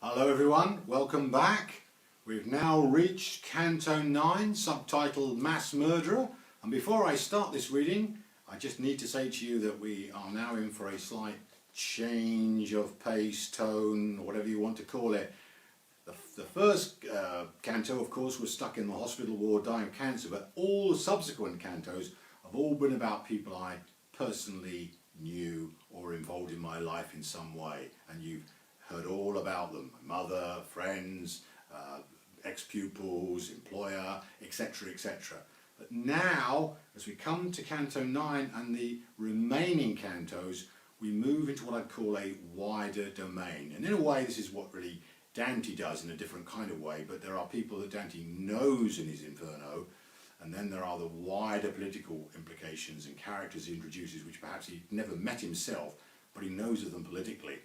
Hello everyone, welcome back. We've now reached Canto 9, subtitled Mass Murderer. And before I start this reading, I just need to say to you that we are now in for a slight change of pace, tone, or whatever you want to call it. The first canto, of course, was stuck in the hospital ward dying of cancer, but all the subsequent cantos have all been about people I personally knew or involved in my life in some way. And you've heard all about them: my mother, friends, ex-pupils, employer, etc, etc. But now, as we come to Canto 9 and the remaining cantos, we move into what I'd call a wider domain. And in a way, this is what really Dante does in a different kind of way, but there are people that Dante knows in his Inferno, and then there are the wider political implications and characters he introduces which perhaps he never met himself, but he knows of them politically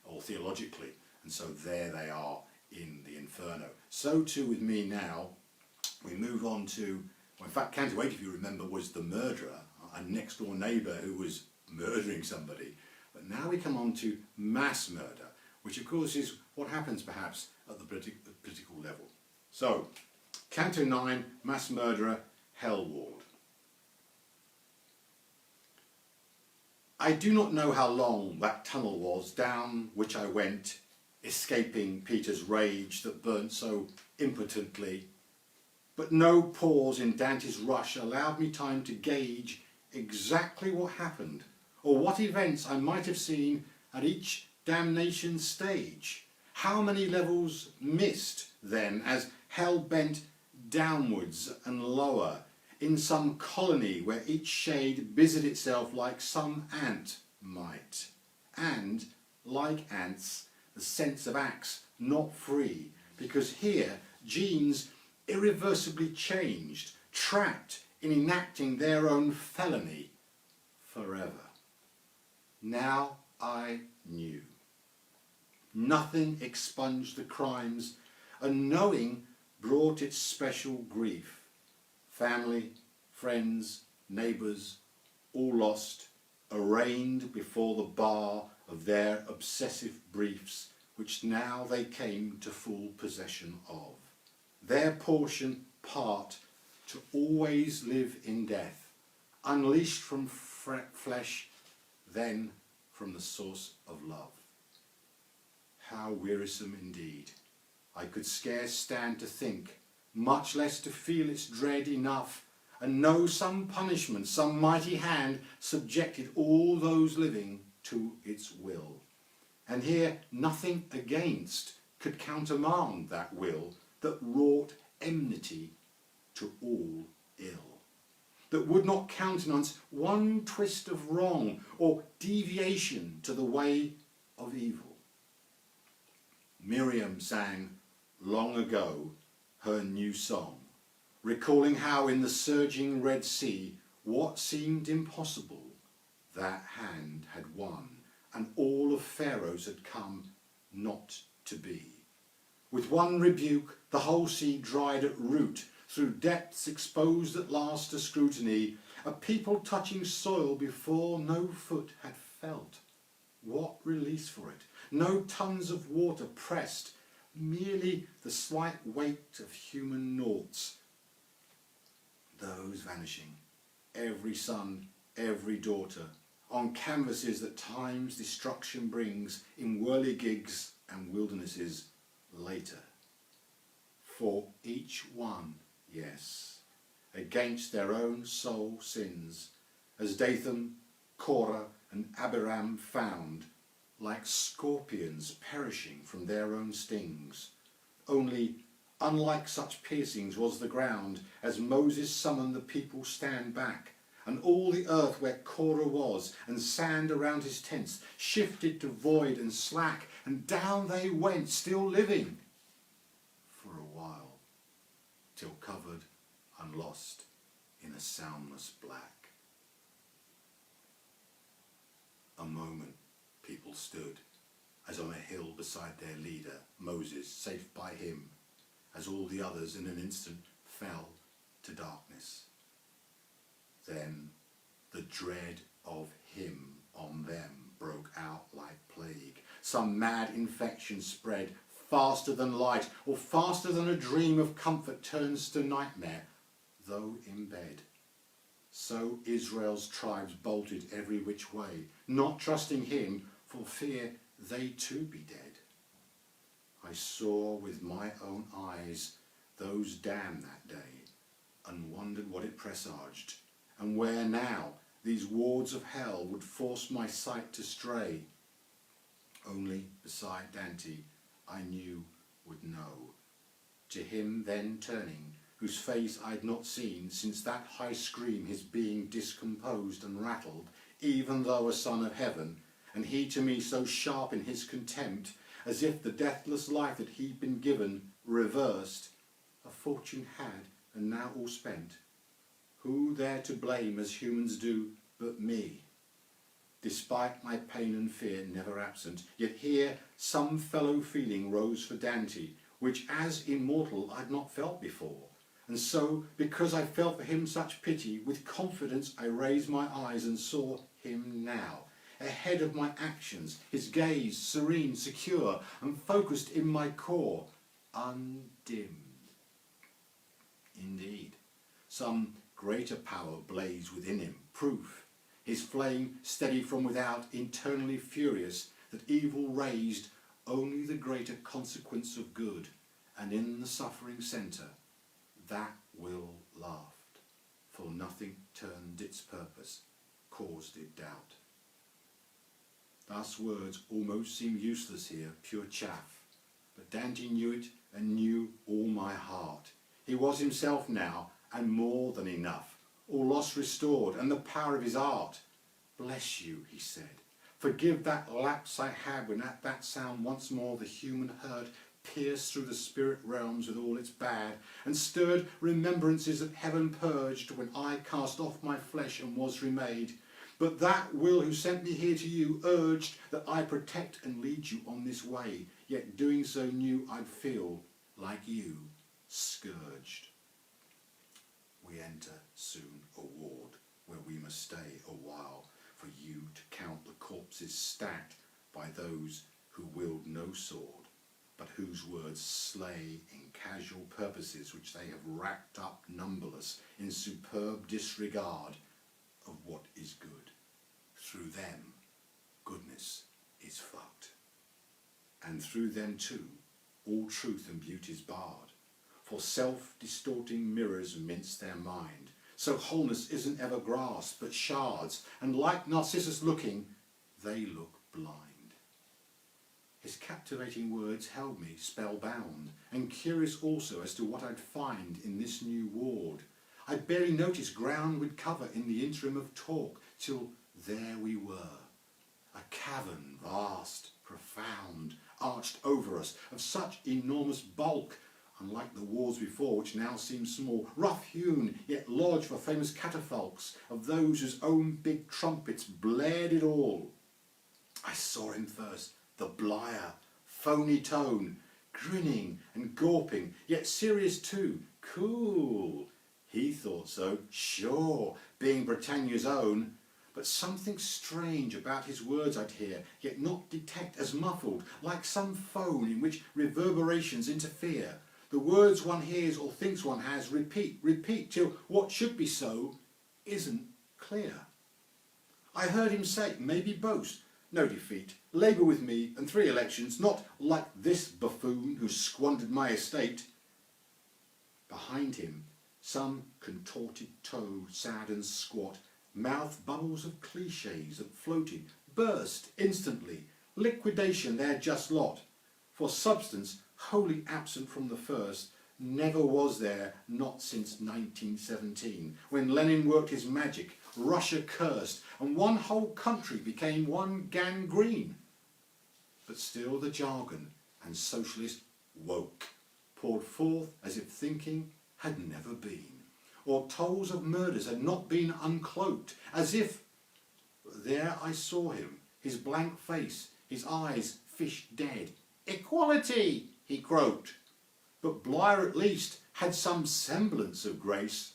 or theologically, and so there they are in the Inferno. So too with me now. We move on to, well, in fact, Canto 8, if you remember, was the murderer, a next door neighbour who was murdering somebody. But now we come on to mass murder, which of course is what happens perhaps at the political level. So, Canto 9, Mass Murderer, HellWard. I do not know how long that tunnel was down which I went, escaping Peter's rage that burnt so impotently, but no pause in Dante's rush allowed me time to gauge exactly what happened, or what events I might have seen at each damnation stage. How many levels missed then as hell bent downwards and lower in some colony where each shade busied itself like some ant might, and, like ants, the sense of acts not free, because here genes irreversibly changed, trapped in enacting their own felony forever. Now I knew. Nothing expunged the crimes, and knowing brought its special grief. Family, friends, neighbours, all lost, arraigned before the bar of their obsessive briefs, which now they came to full possession of. Their portion part to always live in death, unleashed from flesh, then from the source of love. How wearisome indeed! I could scarce stand to think, much less to feel its dread enough, and know some punishment, some mighty hand subjected all those living to its will. And here nothing against could countermand that will that wrought enmity to all ill, that would not countenance one twist of wrong or deviation to the way of evil. Miriam sang long ago her new song, recalling how in the surging Red Sea what seemed impossible, that hand had won, and all of Pharaoh's had come not to be. With one rebuke the whole sea dried at root, through depths exposed at last to scrutiny, a people touching soil before no foot had felt. What release for it? No tons of water pressed, merely the slight weight of human noughts. Those vanishing, every son, every daughter, on canvases that time's destruction brings in whirligigs and wildernesses later. For each one, yes, against their own soul sins, as Dathan, Korah and Abiram found, like scorpions perishing from their own stings. Only, unlike such piercings was the ground, as Moses summoned the people stand back, and all the earth where Korah was, and sand around his tents, shifted to void and slack, and down they went, still living, for a while, till covered and lost in a soundless black. A moment people stood, as on a hill beside their leader, Moses, safe by him, as all the others in an instant fell to darkness. Then the dread of him on them broke out like plague. some mad infection spread, faster than light, or faster than a dream of comfort turns to nightmare, though in bed. So Israel's tribes bolted every which way, not trusting him for fear they too be dead. I saw with my own eyes those damned that day, and wondered what it presaged, and where now these wards of hell would force my sight to stray. Only beside Dante I knew would know. To him then turning, whose face I'd not seen since that high scream, his being discomposed and rattled, even though a son of heaven, and he to me so sharp in his contempt, as if the deathless life that he'd been given reversed, a fortune had, and now all spent. Who there to blame as humans do but me? Despite my pain and fear never absent, yet here some fellow feeling rose for Dante, which as immortal I'd not felt before. And so, because I felt for him such pity, with confidence I raised my eyes and saw him now, ahead of my actions, his gaze serene, secure, and focused in my core, undimmed. Indeed, some greater power blazed within him, proof, his flame steady from without, internally furious, that evil raised only the greater consequence of good, and in the suffering centre, that will laughed, for nothing turned its purpose, caused it doubt. Thus words almost seem useless here, pure chaff, but Dante knew it and knew all my heart. He was himself now, and more than enough, all loss restored, and the power of his art. Bless you, he said. Forgive that lapse I had when at that sound once more the human hurt pierced through the spirit realms with all its bad, and stirred remembrances that heaven purged when I cast off my flesh and was remade. But that will who sent me here to you urged that I protect and lead you on this way, yet doing so knew I'd feel, like you, scourged. We enter soon a ward where we must stay a while, for you to count the corpses stacked by those who wield no sword, but whose words slay in casual purposes which they have racked up numberless in superb disregard of what is good. Through them, goodness is fucked. And through them too, all truth and beauty's barred. For self-distorting mirrors mince their mind, so wholeness isn't ever grasped, but shards, and like Narcissus looking, they look blind. His captivating words held me spellbound, and curious also as to what I'd find in this new ward. I'd barely noticed ground would cover in the interim of talk, till there we were. A cavern vast, profound, arched over us, of such enormous bulk, unlike the walls before, which now seem small, rough-hewn, yet lodge for famous catafalques, of those whose own big trumpets blared it all. I saw him first, the blier, phony tone, grinning and gawping, yet serious too, cool. He thought so, sure, being Britannia's own. But something strange about his words I'd hear, yet not detect as muffled, like some phone in which reverberations interfere. The words one hears or thinks one has repeat, till what should be so isn't clear. I heard him say, maybe boast, no defeat, labour with me and 3 elections, not like this buffoon who squandered my estate. Behind him, some contorted toe, sad and squat, mouth bubbles of clichés that floated, burst instantly, liquidation their just lot. For substance, wholly absent from the first, never was there, not since 1917, when Lenin worked his magic, Russia cursed, and one whole country became one gangrene. But still the jargon and socialist woke poured forth as if thinking had never been, or tolls of murders had not been uncloaked, as if... There I saw him, his blank face, his eyes fish dead. Equality, he croaked. But Blair at least had some semblance of grace.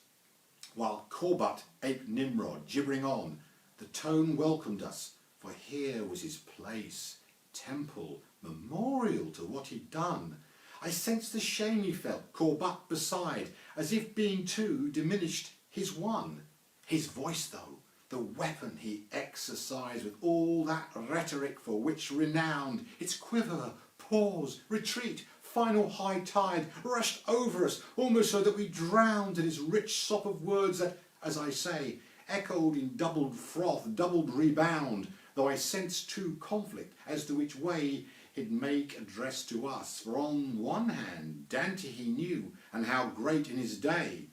While Corbutt aped Nimrod, gibbering on, the tone welcomed us, for here was his place, temple, memorial to what he'd done. I sensed the shame he felt, Corbutt beside, as if being two diminished his one. His voice, though, the weapon he exercised with all that rhetoric for which renowned, its quiver, pause, retreat, final high tide rushed over us, almost so that we drowned in his rich sop of words that, as I say, echoed in doubled froth, doubled rebound, though I sensed too conflict as to which way he'd make address to us. For on one hand, Dante he knew, and how great in his day,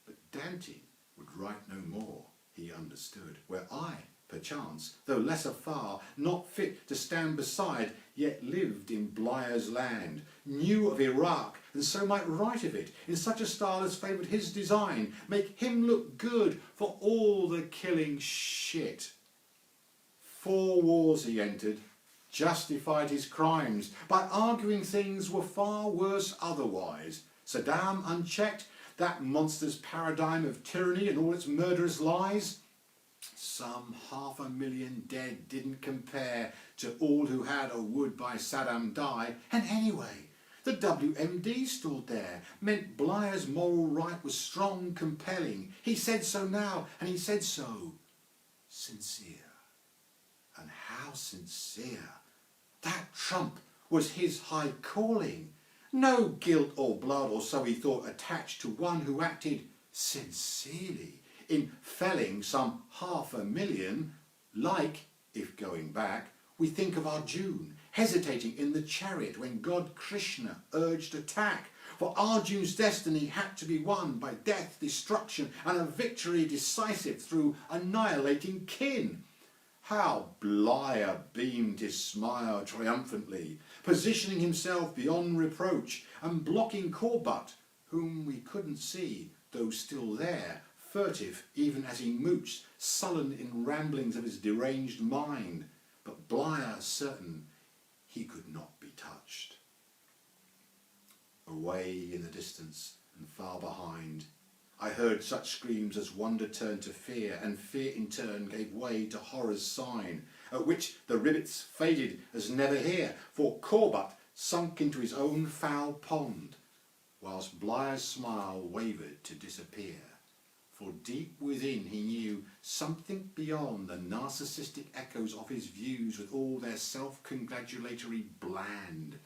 but Dante would write no more, he understood, where I, perchance, though lesser far, not fit to stand beside, yet lived in Blire's land, knew of Iraq, and so might write of it, in such a style as favoured his design, make him look good for all the killing shit. 4 wars he entered, justified his crimes by arguing things were far worse otherwise. Saddam unchecked, that monster's paradigm of tyranny and all its murderous lies. Some 500,000 dead didn't compare to all who had or would by Saddam die. And anyway, the WMD stood there, meant Blire's moral right was strong, compelling. He said so now, and he said so sincere. And how sincere! That trump was his high calling. No guilt or blood, or so he thought, attached to one who acted sincerely in felling some 500,000, like, if going back, we think of Arjun hesitating in the chariot when God Krishna urged attack. For Arjun's destiny had to be won by death, destruction, and a victory decisive through annihilating kin. How Blire beamed his smile triumphantly, positioning himself beyond reproach and blocking Corbutt, whom we couldn't see, though still there, furtive even as he mooched, sullen in ramblings of his deranged mind, but Blire certain he could not be touched. Away in the distance and far behind, I heard such screams as wonder turned to fear, and fear in turn gave way to horror's sign, at which the rivets faded as never here, for Corbutt sunk into his own foul pond, whilst Blire's smile wavered to disappear. For deep within he knew something beyond the narcissistic echoes of his views with all their self-congratulatory bland.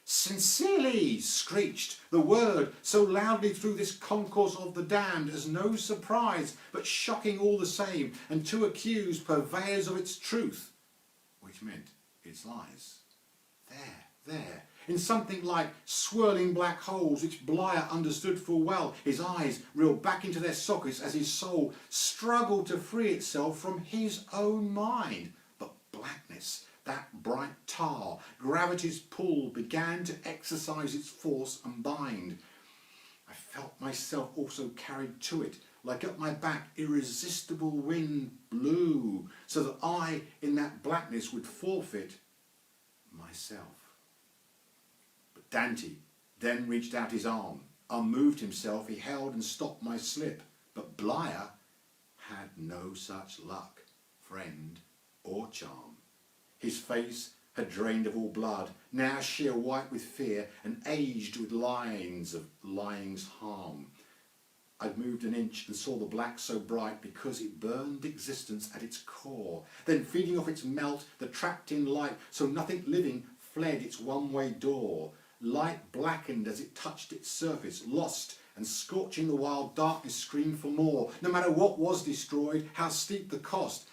Sincerely screeched the word so loudly through this concourse of the damned as no surprise, but shocking all the same, and to accuse purveyors of its truth, which meant its lies. There, in something like swirling black holes which Blire understood full well, his eyes reeled back into their sockets as his soul struggled to free itself from his own mind. But blackness, that bright tar, gravity's pull began to exercise its force and bind. I felt myself also carried to it, like up my back irresistible wind blew, so that I in that blackness would forfeit myself. But Dante then reached out his arm. Unmoved himself, he held and stopped my slip. But Blire had no such luck, friend or charm. His face had drained of all blood, now sheer white with fear and aged with lines of lying's harm. I'd moved an inch and saw the black so bright because it burned existence at its core, then feeding off its melt the trapped-in light so nothing living fled its one-way door. Light blackened as it touched its surface, lost and scorching the wild darkness screamed for more, no matter what was destroyed, how steep the cost.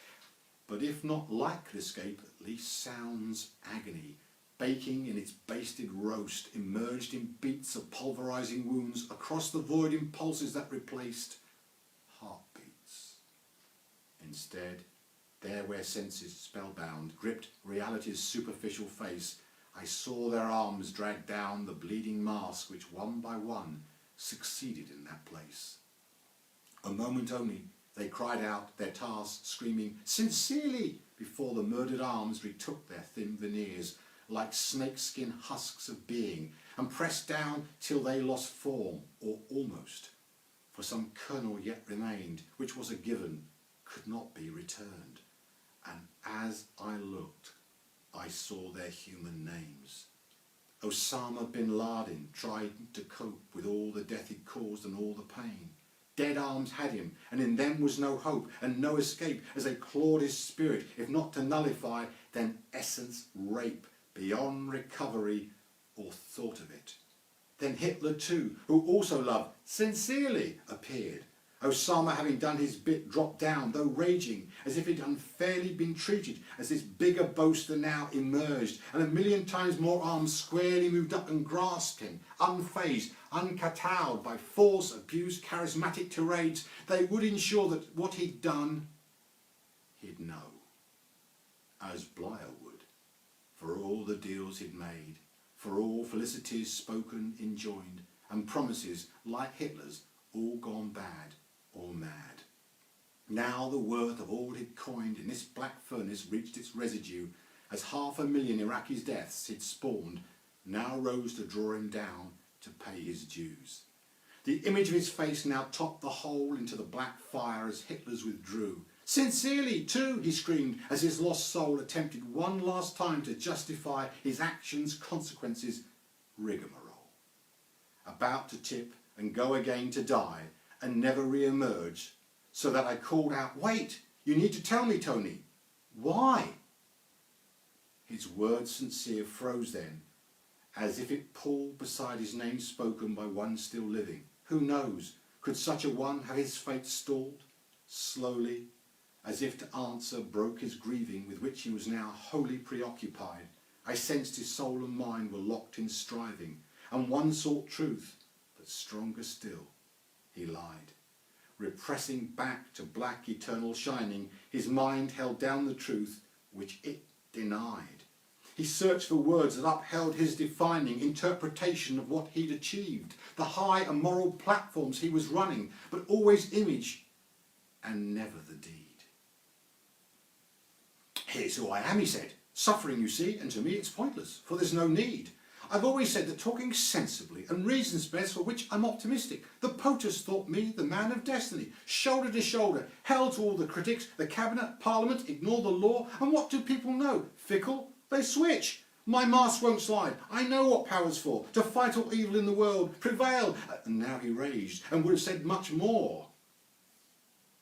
But if not light could escape, at least sound's agony, baking in its basted roast, emerged in beats of pulverizing wounds across the void impulses that replaced heartbeats. Instead, there where senses spellbound gripped reality's superficial face, I saw their arms drag down the bleeding mask which one by one succeeded in that place. A moment only, they cried out their task, screaming sincerely, before the murdered arms retook their thin veneers, like snakeskin husks of being, and pressed down till they lost form, or almost, for some kernel yet remained, which was a given, could not be returned. And as I looked, I saw their human names. Osama bin Laden tried to cope with all the death he'd caused and all the pain. Dead arms had him, and in them was no hope and no escape as they clawed his spirit, if not to nullify, then essence rape beyond recovery or thought of it. Then Hitler too, who also loved, sincerely appeared. Osama, having done his bit, dropped down, though raging, as if he'd unfairly been treated, as this bigger boaster now emerged, and 1,000,000 times more arms squarely moved up and grasped him, unfazed, uncowed by force, abuse, charismatic tirades. They would ensure that what he'd done, he'd know, as Blyer would, for all the deals he'd made, for all felicities spoken, enjoined, and promises, like Hitler's, all gone bad or mad. Now the worth of all he'd coined in this black furnace reached its residue, as 500,000 Iraqis' deaths he'd spawned now rose to draw him down to pay his dues. The image of his face now topped the hole into the black fire as Hitler's withdrew. Sincerely too, he screamed, as his lost soul attempted one last time to justify his actions' consequences. Rigmarole. About to tip and go again to die and never re-emerge, so that I called out, "Wait, you need to tell me, Tony. Why?" His words sincere froze then, as if it pulled beside his name spoken by one still living. Who knows, could such a one have his fate stalled? Slowly, as if to answer, broke his grieving, with which he was now wholly preoccupied. I sensed his soul and mind were locked in striving, and one sought truth, but stronger still, he lied. Repressing back to black eternal shining, his mind held down the truth which it denied. He searched for words that upheld his defining interpretation of what he'd achieved, the high and moral platforms he was running, but always image and never the deed. "Here's who I am," he said. "Suffering, you see, and to me it's pointless, for there's no need. I've always said that talking sensibly and reason's best, for which I'm optimistic. The POTUS thought me the man of destiny, shoulder to shoulder, held to all the critics, the cabinet, parliament, ignore the law, and what do people know? Fickle, they switch. My mask won't slide. I know what power's for, to fight all evil in the world, prevail." And now he raged, and would have said much more.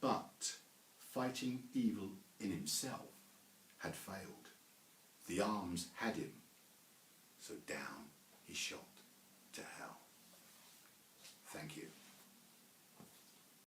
But fighting evil in himself had failed. The arms had him. So down he shot to hell. Thank you.